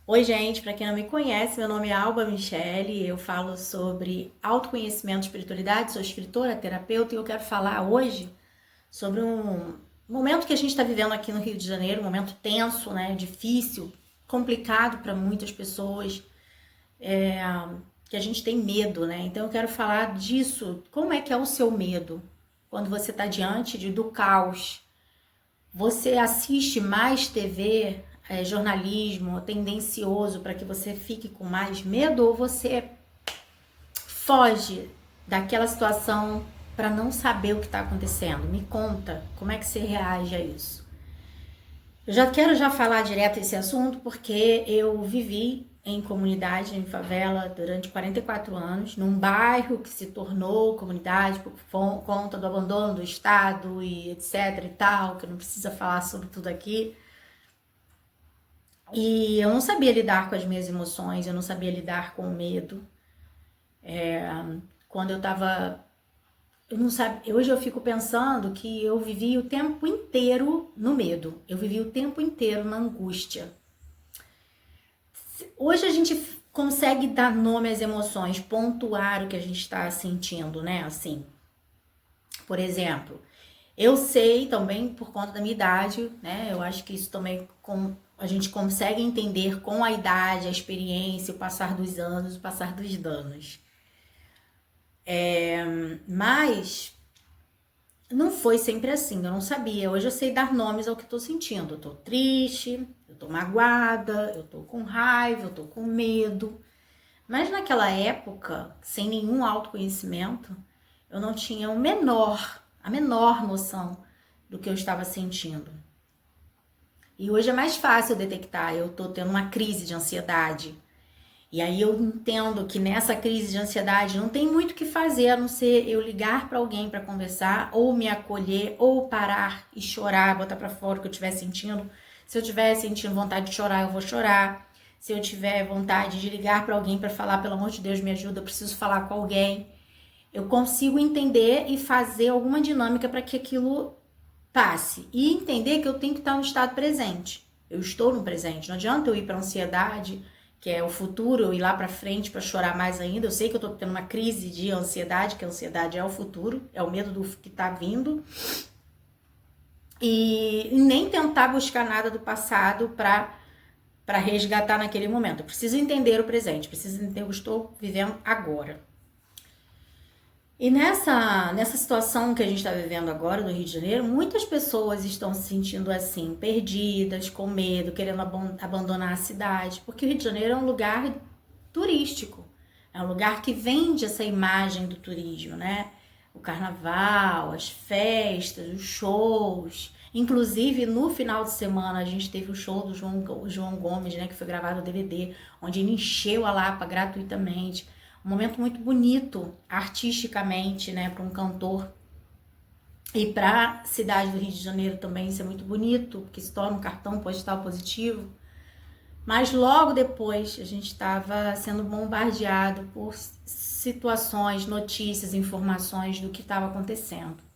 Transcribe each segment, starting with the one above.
Oi, gente, para quem não me conhece, meu nome é Alba Michele, eu falo sobre autoconhecimento e espiritualidade, sou escritora, terapeuta e eu quero falar hoje sobre um momento que a gente está vivendo aqui no Rio de Janeiro, um momento tenso, né, difícil, complicado para muitas pessoas, que a gente tem medo, né? Então eu quero falar disso, como é que é o seu medo quando você está diante do caos. Você assiste mais TV, jornalismo tendencioso para que você fique com mais medo ou você foge daquela situação para não saber o que está acontecendo? Me conta, como é que você reage a isso? Eu já quero falar direto esse assunto porque eu vivi em comunidade, em favela, durante 44 anos, num bairro que se tornou comunidade por conta do abandono do Estado e etc e tal, que não precisa falar sobre tudo aqui. E eu não sabia lidar com as minhas emoções, eu não sabia lidar com o medo. Quando eu tava. Eu não sabia, hoje eu fico pensando que eu vivi o tempo inteiro no medo, eu vivi o tempo inteiro na angústia. Hoje a gente consegue dar nome às emoções, pontuar o que a gente está sentindo, né? Assim, por exemplo, eu sei também por conta da minha idade, né? Eu acho que isso também a gente consegue entender com a idade, a experiência, o passar dos anos, o passar dos danos. Mas não foi sempre assim, eu não sabia. Hoje eu sei dar nomes ao que estou sentindo. Eu tô triste, eu tô magoada, eu tô com raiva, eu tô com medo. Mas naquela época, sem nenhum autoconhecimento, eu não tinha a menor noção do que eu estava sentindo. E hoje é mais fácil detectar, eu tô tendo uma crise de ansiedade. E aí eu entendo que nessa crise de ansiedade não tem muito o que fazer a não ser eu ligar para alguém para conversar, ou me acolher, ou parar e chorar, botar para fora o que eu estiver sentindo. Se eu estiver sentindo vontade de chorar, eu vou chorar. Se eu tiver vontade de ligar para alguém para falar, pelo amor de Deus, me ajuda, eu preciso falar com alguém. Eu consigo entender e fazer alguma dinâmica para que aquilo passe. E entender que eu tenho que estar no estado presente. Eu estou no presente. Não adianta eu ir para ansiedade, que é o futuro, eu ir lá para frente para chorar mais ainda. Eu sei que eu tô tendo uma crise de ansiedade, que a ansiedade é o futuro, é o medo do que tá vindo. E nem tentar buscar nada do passado para resgatar naquele momento. Eu preciso entender o presente, preciso entender o que eu estou vivendo agora. E nessa situação que a gente está vivendo agora no Rio de Janeiro, muitas pessoas estão se sentindo assim, perdidas, com medo, querendo abandonar a cidade, porque o Rio de Janeiro é um lugar turístico, é um lugar que vende essa imagem do turismo, né? O carnaval, as festas, os shows. Inclusive, no final de semana, a gente teve o show do João Gomes, né? Que foi gravado no DVD, onde ele encheu a Lapa gratuitamente. Um momento muito bonito, artisticamente, né, para um cantor. E para a cidade do Rio de Janeiro também isso é muito bonito, porque se torna um cartão postal positivo. Mas logo depois a gente estava sendo bombardeado por situações, notícias, informações do que estava acontecendo.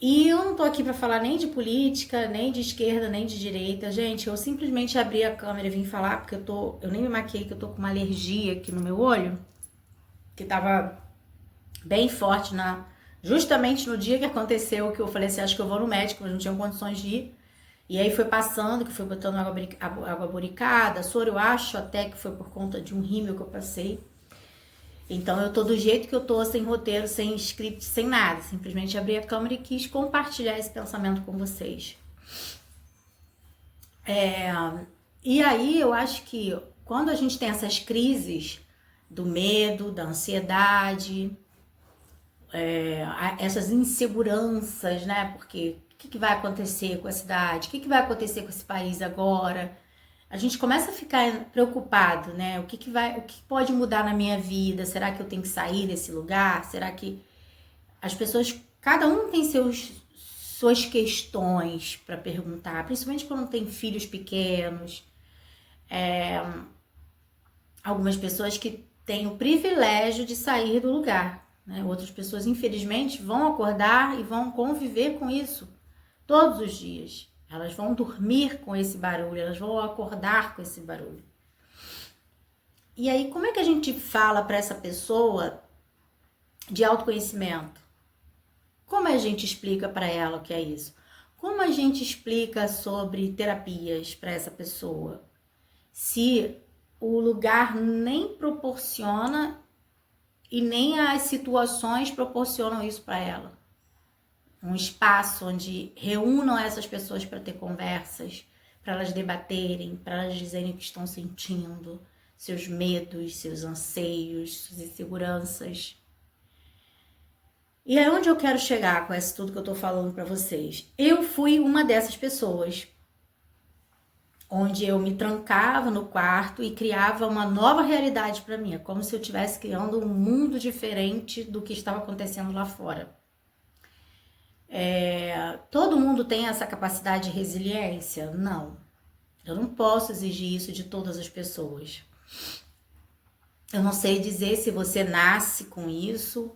E eu não tô aqui para falar nem de política, nem de esquerda, nem de direita. Gente, eu simplesmente abri a câmera e vim falar, porque eu nem me maquiei, que eu tô com uma alergia aqui no meu olho, que tava bem forte justamente no dia que aconteceu, que eu falei assim, acho que eu vou no médico, mas não tinha condições de ir. E aí foi passando, que foi botando água boricada, soro, eu acho até que foi por conta de um rímel que eu passei. Então eu tô do jeito que eu tô, sem roteiro, sem script, sem nada. Simplesmente abri a câmera e quis compartilhar esse pensamento com vocês. E aí eu acho que quando a gente tem essas crises do medo, da ansiedade, essas inseguranças, né? Porque o que vai acontecer com a cidade? O que vai acontecer com esse país agora? A gente começa a ficar preocupado, né? O que pode mudar na minha vida? Será que eu tenho que sair desse lugar? Será que as pessoas, cada um tem suas questões para perguntar, principalmente quando tem filhos pequenos. Algumas pessoas que têm o privilégio de sair do lugar, né? Outras pessoas, infelizmente, vão acordar e vão conviver com isso todos os dias. Elas vão dormir com esse barulho, elas vão acordar com esse barulho. E aí, como é que a gente fala para essa pessoa de autoconhecimento? Como a gente explica para ela o que é isso? Como a gente explica sobre terapias para essa pessoa? Se o lugar nem proporciona e nem as situações proporcionam isso para ela. Um espaço onde reúnam essas pessoas para ter conversas, para elas debaterem, para elas dizerem o que estão sentindo, seus medos, seus anseios, suas inseguranças. E é onde eu quero chegar com isso tudo que eu tô falando para vocês. Eu fui uma dessas pessoas, onde eu me trancava no quarto e criava uma nova realidade para mim, como se eu estivesse criando um mundo diferente do que estava acontecendo lá fora. Todo mundo tem essa capacidade de resiliência? Não. Eu não posso exigir isso de todas as pessoas. Eu não sei dizer se você nasce com isso,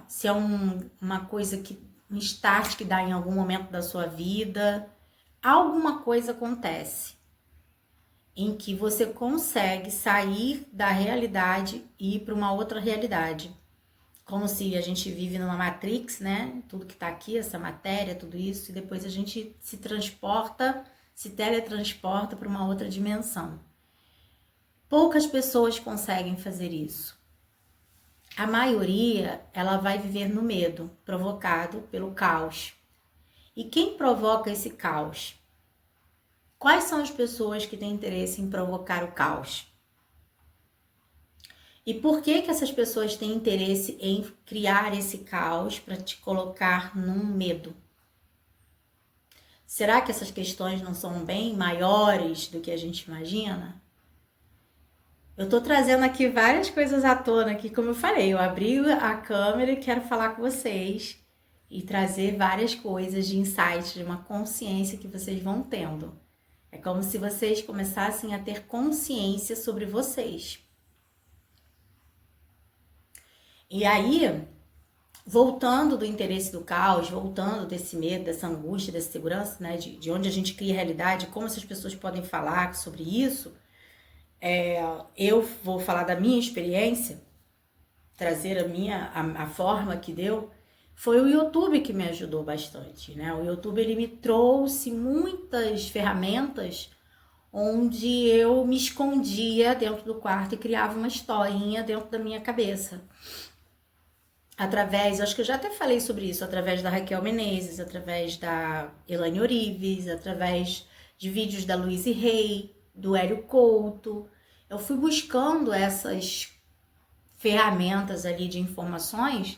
se é uma coisa um start que dá em algum momento da sua vida. Alguma coisa acontece em que você consegue sair da realidade e ir para uma outra realidade. Como se a gente vive numa Matrix, né? Tudo que tá aqui, essa matéria, tudo isso, e depois a gente se teletransporta para uma outra dimensão. Poucas pessoas conseguem fazer isso. A maioria, ela vai viver no medo, provocado pelo caos. E quem provoca esse caos? Quais são as pessoas que têm interesse em provocar o caos? E por que essas pessoas têm interesse em criar esse caos para te colocar num medo? Será que essas questões não são bem maiores do que a gente imagina? Eu tô trazendo aqui várias coisas à tona aqui, como eu falei, eu abri a câmera e quero falar com vocês e trazer várias coisas de insight, de uma consciência que vocês vão tendo. É como se vocês começassem a ter consciência sobre vocês. E aí, voltando do interesse do caos, voltando desse medo, dessa angústia, dessa segurança, né, de onde a gente cria a realidade, como essas pessoas podem falar sobre isso, eu vou falar da minha experiência, trazer a forma que deu. Foi o YouTube que me ajudou bastante, né? O YouTube, ele me trouxe muitas ferramentas onde eu me escondia dentro do quarto e criava uma historinha dentro da minha cabeça. Acho que eu já até falei sobre isso, através da Raquel Menezes, através da Elaine Orives, através de vídeos da Louise Hay, do Hélio Couto. Eu fui buscando essas ferramentas ali de informações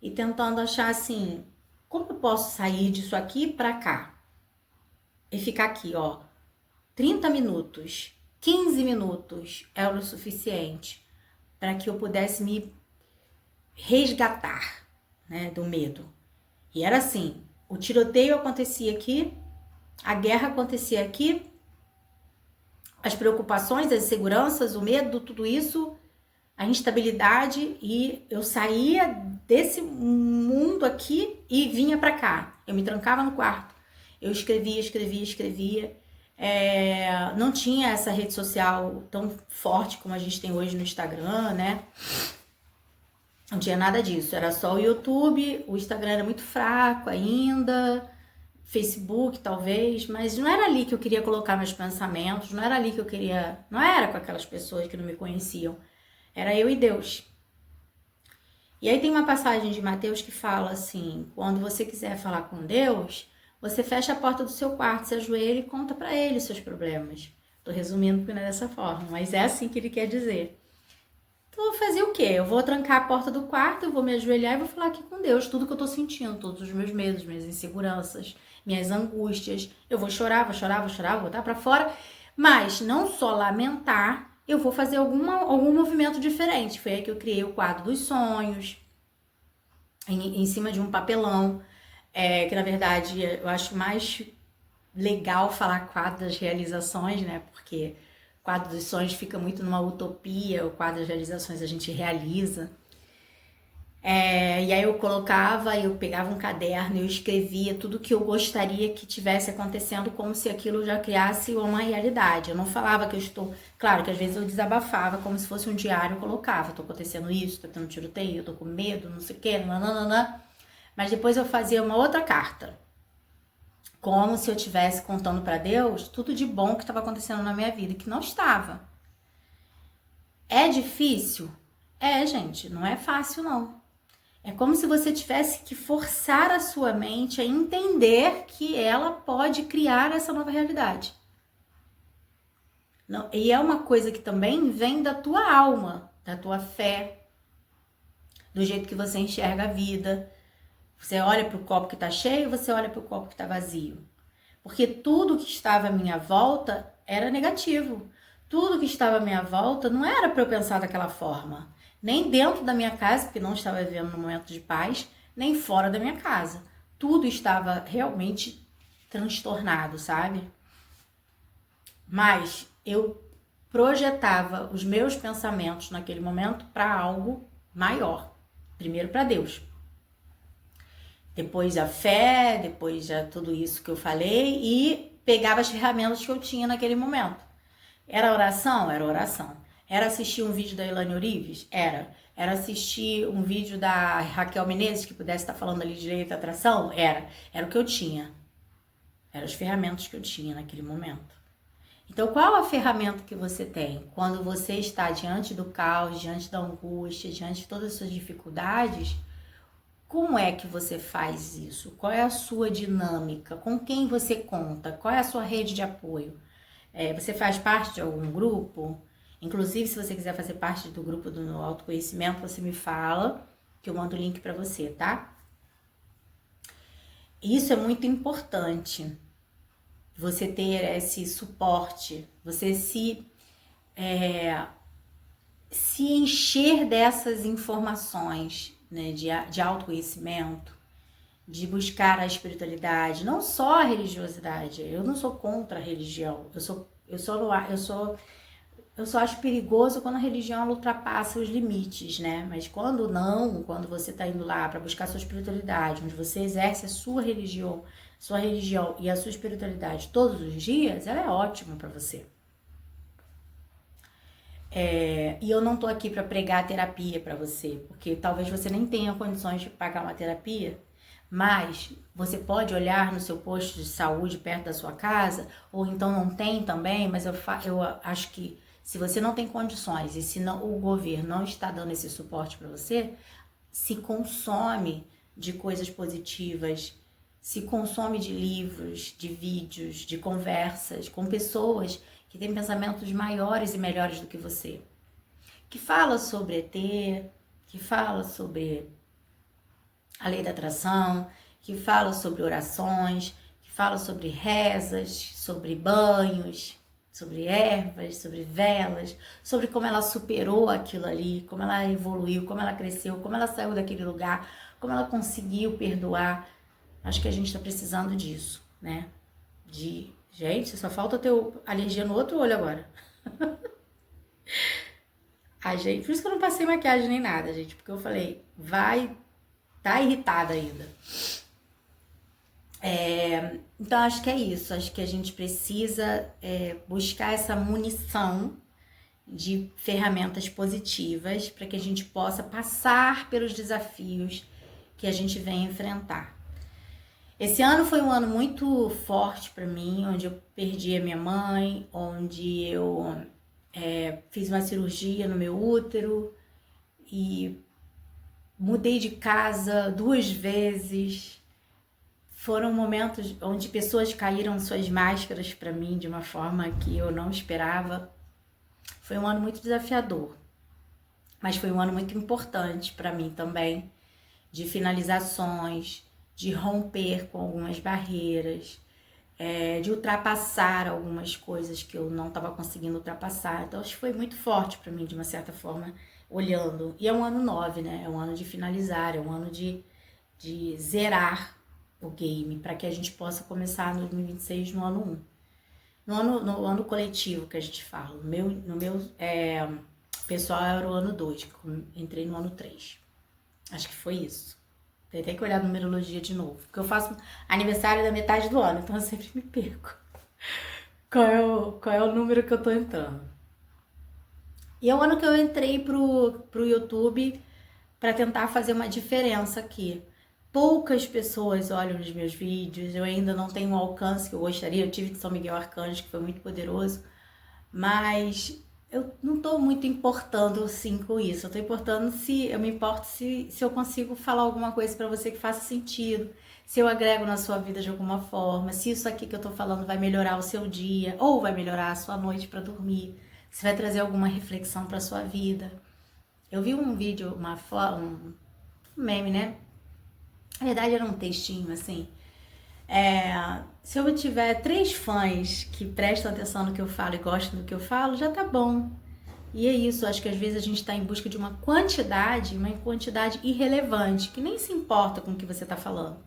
e tentando achar assim, como eu posso sair disso aqui para cá? E ficar aqui, ó, 30 minutos, 15 minutos era o suficiente para que eu pudesse me resgatar, né, do medo. E era assim, o tiroteio acontecia aqui, a guerra acontecia aqui, as preocupações, as inseguranças, o medo, tudo isso, a instabilidade, e eu saía desse mundo aqui e vinha para cá. Eu me trancava no quarto, eu escrevia. Não tinha essa rede social tão forte como a gente tem hoje no Instagram, né? Não tinha nada disso, era só o YouTube, o Instagram era muito fraco ainda, Facebook talvez, mas não era ali que eu queria colocar meus pensamentos, não era ali que eu queria, não era com aquelas pessoas que não me conheciam, era eu e Deus. E aí tem uma passagem de Mateus que fala assim, quando você quiser falar com Deus, você fecha a porta do seu quarto, se ajoelha e conta pra ele os seus problemas. Tô resumindo porque não é dessa forma, mas é assim que ele quer dizer. Então eu vou fazer o quê? Eu vou trancar a porta do quarto, eu vou me ajoelhar e vou falar aqui com Deus tudo que eu tô sentindo, todos os meus medos, minhas inseguranças, minhas angústias. Eu vou chorar, vou botar pra fora, mas não só lamentar, eu vou fazer algum movimento diferente. Foi aí que eu criei o quadro dos sonhos, em cima de um papelão, que na verdade eu acho mais legal falar quadro das realizações, né? Porque o quadro dos sonhos fica muito numa utopia, o quadro das realizações a gente realiza. E aí eu colocava, eu pegava um caderno, eu escrevia tudo que eu gostaria que tivesse acontecendo, como se aquilo já criasse uma realidade. Eu não falava que eu estou... Claro que às vezes eu desabafava, como se fosse um diário, eu colocava. Tô acontecendo isso, tô tendo tiroteio, eu tô com medo, não sei o quê, nananana. Mas depois eu fazia uma outra carta. Como se eu estivesse contando para Deus tudo de bom que estava acontecendo na minha vida, que não estava. É difícil? Gente, não é fácil não. É como se você tivesse que forçar a sua mente a entender que ela pode criar essa nova realidade. Não, e é uma coisa que também vem da tua alma, da tua fé, do jeito que você enxerga a vida. Você olha para o copo que está cheio, você olha para o copo que está vazio. Porque tudo que estava à minha volta era negativo. Tudo que estava à minha volta não era para eu pensar daquela forma. Nem dentro da minha casa, porque não estava vivendo num momento de paz, nem fora da minha casa. Tudo estava realmente transtornado, sabe? Mas eu projetava os meus pensamentos naquele momento para algo maior. Primeiro para Deus. Depois a fé, depois já tudo isso que eu falei e pegava as ferramentas que eu tinha naquele momento. Era oração? Era oração. Era assistir um vídeo da Elaine Orives? Era. Era assistir um vídeo da Raquel Menezes, que pudesse estar falando ali de lei da atração? Era. Era o que eu tinha. Eram as ferramentas que eu tinha naquele momento. Então, qual a ferramenta que você tem quando você está diante do caos, diante da angústia, diante de todas as suas dificuldades? Como é que você faz isso? Qual é a sua dinâmica? Com quem você conta? Qual é a sua rede de apoio? Você faz parte de algum grupo? Inclusive, se você quiser fazer parte do grupo do autoconhecimento, você me fala, que eu mando o link para você, tá? Isso é muito importante, você ter esse suporte, você se encher dessas informações, né, de autoconhecimento, de buscar a espiritualidade, não só a religiosidade. Eu não sou contra a religião. Eu só acho perigoso quando a religião ela ultrapassa os limites, né? Mas quando você está indo lá para buscar a sua espiritualidade, onde você exerce a sua religião e a sua espiritualidade todos os dias, ela é ótima para você. E eu não tô aqui para pregar terapia para você, porque talvez você nem tenha condições de pagar uma terapia, mas você pode olhar no seu posto de saúde perto da sua casa, ou então não tem também, mas eu acho que se você não tem condições e se não, o governo não está dando esse suporte para você, se consome de coisas positivas, se consome de livros, de vídeos, de conversas com pessoas que têm pensamentos maiores e melhores do que você, que fala sobre ET, que fala sobre a lei da atração, que fala sobre orações, que fala sobre rezas, sobre banhos, sobre ervas, sobre velas, sobre como ela superou aquilo ali, como ela evoluiu, como ela cresceu, como ela saiu daquele lugar, como ela conseguiu perdoar. Acho que a gente tá precisando disso, né? Gente, só falta ter alergia no outro olho agora. Por isso que eu não passei maquiagem nem nada, gente, porque eu falei, tá irritada ainda. Então, acho que é isso. Acho que a gente precisa buscar essa munição de ferramentas positivas para que a gente possa passar pelos desafios que a gente vem enfrentar. Esse ano foi um ano muito forte para mim, onde eu perdi a minha mãe, onde eu fiz uma cirurgia no meu útero e mudei de casa 2 vezes. Foram momentos onde pessoas caíram suas máscaras para mim de uma forma que eu não esperava. Foi um ano muito desafiador, mas foi um ano muito importante para mim também, de finalizações, de romper com algumas barreiras, de ultrapassar algumas coisas que eu não estava conseguindo ultrapassar. Então, acho que foi muito forte para mim, de uma certa forma, olhando. E é um ano 9, né? É um ano de finalizar, é um ano de zerar o game, para que a gente possa começar no 2026 no ano 1. No ano coletivo que a gente fala. No meu pessoal era o ano 2, que eu entrei no ano 3. Acho que foi isso. Tem até que olhar a numerologia de novo. Porque eu faço aniversário da metade do ano, então eu sempre me perco. Qual é o número que eu tô entrando? E é o ano que eu entrei pro YouTube para tentar fazer uma diferença aqui. Poucas pessoas olham os meus vídeos, eu ainda não tenho o alcance que eu gostaria. Eu tive de São Miguel Arcanjo, que foi muito poderoso, mas eu não tô muito importando assim com isso. Eu me importo se eu consigo falar alguma coisa para você que faça sentido, se eu agrego na sua vida de alguma forma, se isso aqui que eu tô falando vai melhorar o seu dia ou vai melhorar a sua noite para dormir, se vai trazer alguma reflexão para sua vida. Eu vi um vídeo, um meme, né? Na verdade era um textinho assim. Se eu tiver 3 fãs que prestam atenção no que eu falo e gostam do que eu falo, já tá bom. E é isso, acho que às vezes a gente está em busca de uma quantidade irrelevante, que nem se importa com o que você está falando.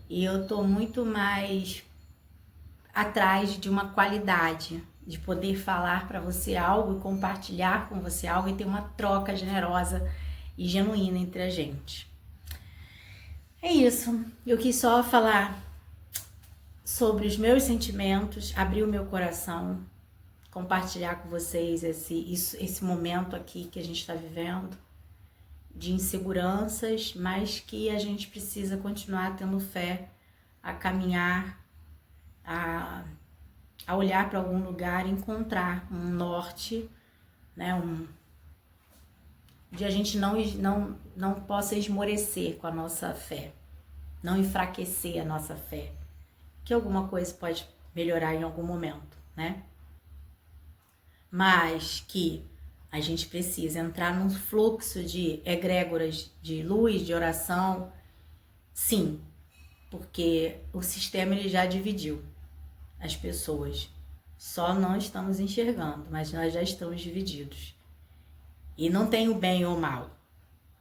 E eu tô muito mais atrás de uma qualidade, de poder falar para você algo e compartilhar com você algo e ter uma troca generosa e genuína entre a gente. É isso, eu quis só falar sobre os meus sentimentos, abrir o meu coração, compartilhar com vocês esse momento aqui que a gente está vivendo, de inseguranças, mas que a gente precisa continuar tendo fé, a caminhar, a olhar para algum lugar, encontrar um norte, né, de a gente não possa esmorecer com a nossa fé, não enfraquecer a nossa fé, que alguma coisa pode melhorar em algum momento, né? Mas que a gente precisa entrar num fluxo de egrégoras de luz, de oração, sim, porque o sistema ele já dividiu as pessoas. Só não estamos enxergando, mas nós já estamos divididos. E não tem o bem ou o mal.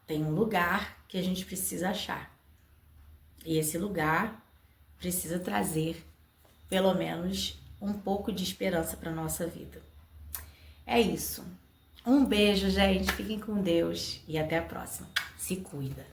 Tem um lugar que a gente precisa achar. E esse lugar precisa trazer, pelo menos, um pouco de esperança para a nossa vida. É isso. Um beijo, gente. Fiquem com Deus e até a próxima. Se cuida.